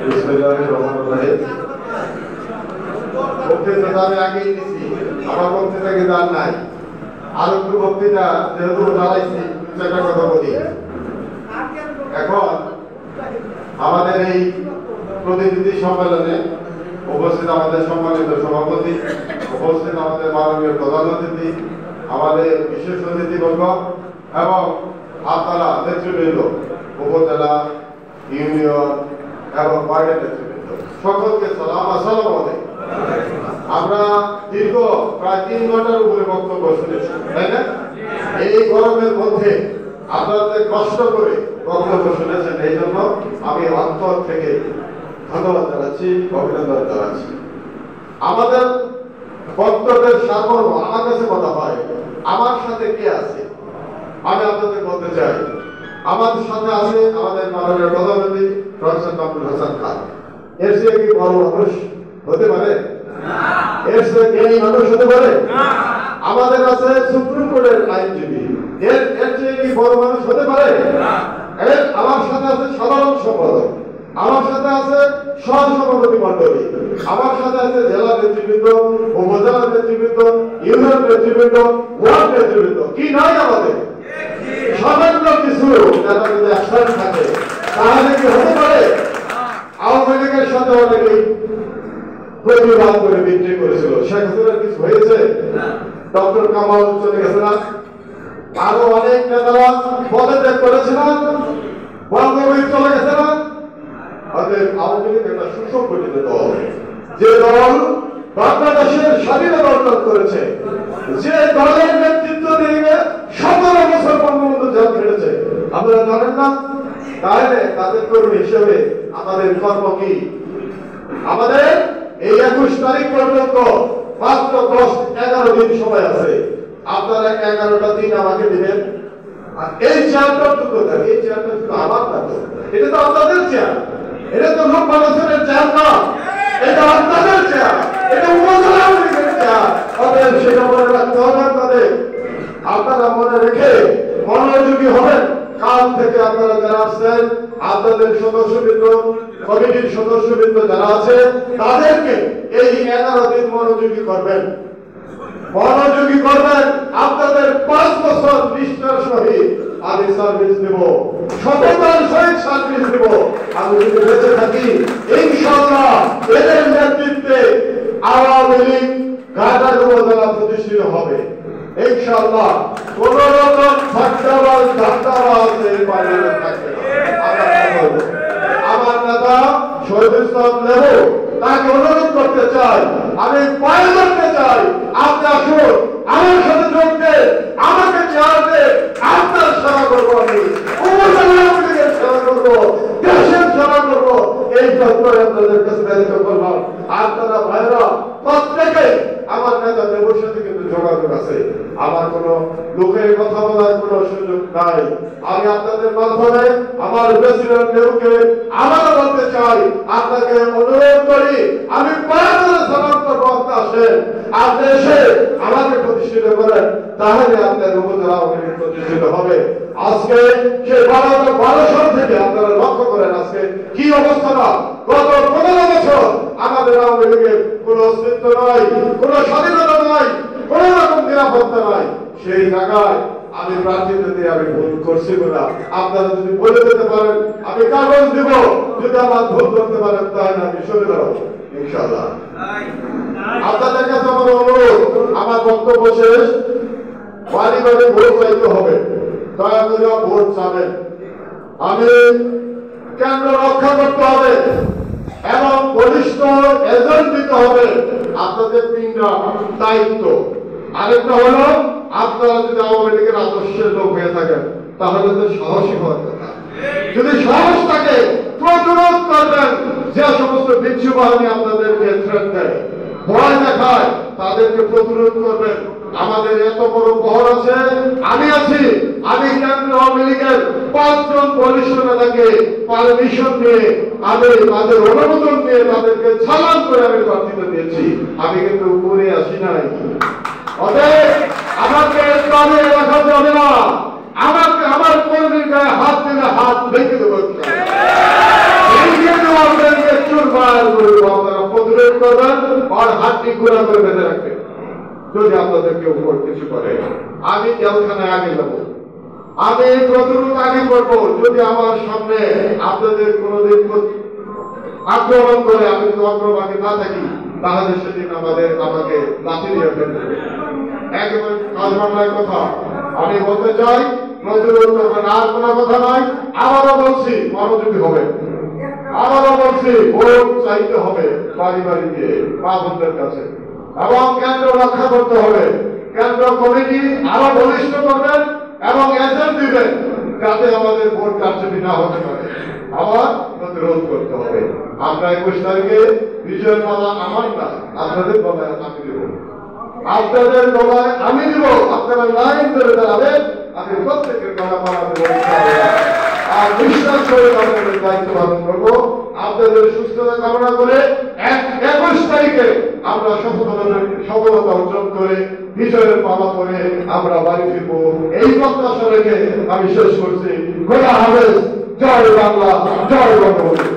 বিসমিল্লাহিররহমানিররহিম। বক্তৃতা আমি আগেই দিছি, আমার বক্তৃতা কিন্তু আর নাই। আর একটু বক্তৃতা যেহেতু দাঁড়াইছি, সেটা কথা বলি। এখন আমাদের এই প্রতিনিধি সম্মেলনে উপস্থিত আমাদের সম্মানিত সভাপতি, উপস্থিত আমাদের মাননীয় প্রধান অতিথি, আমাদের বিশেষ অতিথিবর্গ এবং আপনারা নেতৃবৃন্দ, উপজেলা, ইউনিয়ন এবং ওয়ার্ডের নেতৃবৃন্দ, সকলকে সালাম, আসসালামু আলাইকুম। আমরা দীর্ঘ প্রায় 3 ঘন্টার উপরে বক্তব্য শুনেছি, তাই না? এই গরমের মধ্যে আপনাদের কষ্ট করে বক্তব্য শুনেছেন, এই জন্য আমি অন্তর থেকে ধন্যবাদ জানাচ্ছি, অভিনন্দন জানাচ্ছি। আমাদের বক্তব্যের সারমর্ম আমার কাছে কথা হয়, আমার সাথে কে আছে আমি আপনাদের বলতে চাই। আমাদের সাথে আছে আমাদের মাননীয় প্রধানমন্ত্রী প্রফেসর আব্দুল হাসান খান। এর চেয়ে কি বড় মানুষ হতে পারে? এর চেয়ে জ্ঞানী মানুষ হতে পারে? আমাদের আছে সুপ্রিম কোর্টের আইনজীবী। এর চেয়ে কি বড় মানুষ হতে পারে? আমার সাথে আছে সাধারণ সম্পাদক, আমার সাথে আছে সহসভাপতি মন্ডলী, আমার সাথে আছে জেলা নেতৃবৃন্দ, উপজেলা নেতৃবৃন্দ, ইউনিয়ন নেতৃবৃন্দ, ওয়ার্ড নেতৃবৃন্দ। কি নাই আমাদের? সামান্য কিছু যারা যদি একসাথে থাকে তাহলে কি হতে পারে? আওয়ামী লীগের সাথে অনেকেই প্রতিবাদ করে বিক্রি করেছিল। শেখ হাসিনার কিছু হয়েছে? ডক্টর কামাল চলে গেছে না? আরো অনেক নেতারা পদত্যাগ করেছে না? বঙ্গবন্ধু চলে গেছে না? আওয়ামী লীগ একটা সুসংগঠিত দল, যে দল বাংলাদেশের স্বাধীনতা অর্জন করেছে, যে দলের নেতৃত্ব দিয়ে 17 বছর বঙ্গবন্ধু জেল খেটেছে। আপনারা জানেন না? তাহলে তাদের কর্মী হিসেবে আমাদের কর্ম কি? আমাদের এই 21 তারিখ পর্যন্ত মাত্র 10-11 দিন সময় আছে। আপনারা 11টা দিন আমাকে দিবেন। আর এই চেয়ারটা দুটো দেন, এই চেয়ারটা শুধু আমার না, এটা তো আপনাদের চেয়ার, এটা তো লোক মানুষের চেয়ার না, এটা আপনাদের চেয়ার, এটা উপজেলা লীগের চেয়ার। অতএব সেটা মনে রাখতে হবে আপনাদের। আপনারা মনে রেখে মনোযোগী হবেন। কাল থেকে আপনারা যারা আসছেন, আপনাদের সদস্যবৃন্দ, কমিটির সদস্যবৃন্দ যারা আছে, তাদেরকে এই 11 দিন মনোযোগী করবেন, মনোযোগী করবেন। আপনাদের 5 বছর নিষ্ঠার সহিত আমি সার্ভিস দেব, সততার সহিত সার্ভিস দেব। আমি যদি বেঁচে থাকি, ইনশাআল্লাহ এদের নেতৃত্বে আওয়ামী লীগ গাজা উপজেলা প্রতিষ্ঠিত হবে ইনশাআল্লাহ। কোন রকম ঠাট্টাবাজ ধান্দাবাজ এর বাইরে থাকবে না। আমার নেতা শহীদ ইসলাম লেবু, তাকে অনুরোধ করতে চাই, আমি পায়ে ধরতে চাই, আপনি আসুন আমার সাথে যোগ দেন, আমাকে চেয়ার দেন, আপনার সেবা করবো, আমি উপজেলার সেবা করবো, দেশের সেবা করবো। এই যন্ত্রণা আপনাদের কাছে দায়িত্ব করলাম। আপনারা ভাইরা প্রত্যেকে আমার নেতা লেবুর সাথে কিন্তু যোগাযোগ আছে। আমার কোন লোকের কথা বলার কোন সুযোগ নাই। আমি আপনাদের মাধ্যমে আমার প্রেসিডেন্ট লেবুকে আবারও বলতে চাই, আপনাকে অনুরোধ করি, আমি পায়ে ধরে সালাম করবো, আপনি আসেন, আপনি এসে আমাকে প্রতিষ্ঠিত করেন, তাহলে আপনার উপজেলা প্রতিষ্ঠিত হবে। আজকে সেই 12 সাল থেকে আপনারা লক্ষ্য করেন আজকে কি অবস্থা। গত 15 বছর আমাদের আওয়ামী লীগের কোন অস্তিত্ব নাই, কোন স্বাধীনতা নাই, কোন রকম নিরাপত্তা নাই। সেই জায়গায় আমি প্রার্থীদের দিয়ে আমি ভুল করছি বলে আপনারা যদি বলে দিতে পারেন, আমি কাগজ দিব। যদি আমার ভুল করতে পারেন তাহলে আমি সরে দাঁড়াবো ইনশাআল্লাহ। আপনাদের কাছে আমার অনুরোধ, আমার বক্তব্য শেষ, বাড়ি বাড়ি ভোট চাইতে হবে, দয়া করে ভোট চাবেন। আমি কেন্দ্র রক্ষা করতে হবে এবং বলিষ্ঠ এজেন্ট দিতে হবে, আপনাদের 3টা দায়িত্ব। আরেকটা হলো, আপনারা যদি আওয়ামী লীগের আদর্শের লোক হয়ে থাকেন তাহলে তো সাহসী হওয়ার কথা। যদি সাহস থাকে প্রতিরোধ করবেন। যে সমস্ত বিচ্ছু বাহিনী আপনাদেরকে থ্রেট দেয়, ভয় দেখায়, তাদেরকে প্রতিরোধ করবেন। আমাদের এত বড় বহর আছে, আমি আছি। আমি কেন্দ্র আওয়ামী লীগের 5 জন বলিষ্ঠ নেতাকে পারমিশন দিয়ে, আমি তাদের অনুমোদন দিয়ে, তাদেরকে সালাম করে আমি প্রার্থিতা দিয়েছি। আমি কিন্তু ঘুরে আসি নাই। অতএব আমাকে দাঁড়িয়ে রাখা যাবে না। আমাকে আমার কর্মীর গায়ে হাত দিলে হাত ভেঙে দেবো। টার্গেট করবেন আর হাতটি গুঁড়া করে বেঁধে রাখবেন। যদি আপনাদের কেউ কিছু করে আমি জেলখানায় আগে যাব, আমি প্রতিরোধ আগে করব। যদি আমার সামনে আপনাদের কোনোদিন আক্রমণ করে আমি যদি অগ্রভাগে না থাকি তাহলে সেদিন আমাকে লাঠি দিয়ে ফেলতে হবে। একেবারে কাজ বাংলার কথা আমি বলতে চাই, প্রতিরোধ করবেন, আর কোনো কথা নয়। আবারও বলছি, মনোযোগী হবে। আবারও বলছি, ভোট চাইতে হবে বাড়ি বাড়ি গিয়ে মা বোনদের কাছে, এবং কেন্দ্র রক্ষা করতে হবে। কেন্দ্র কমিটি আরো বলিষ্ঠ করবেন এবং এজেন্ট দিবেন যাতে আমাদের ভোট কারচুপি না হতে পারে। আবার প্রতিরোধ করতে হবে। আমরা 21 তারিখে বিজয়ের মালা আমার না, আপনাদের গলায় আমি দেব, আপনাদের গলায় আমি দিব। আপনারা লাইন ধরে দাঁড়াবেন, আমি প্রত্যেকের গলা মালা দেব আর বিশ্বাস করে আপনাদের দায়িত্ব পালন করবো। আপনাদের সুস্থতা কামনা করে 21 তারিখে আমরা সফলতা অর্জন করে বিজয়ের মালা পরে আমরা বাড়ি ফিরবো, এই প্রত্যাশা রেখে আমি শেষ করছি। খোদা হাফেজ। জয় বাংলা, জয় বঙ্গবন্ধু।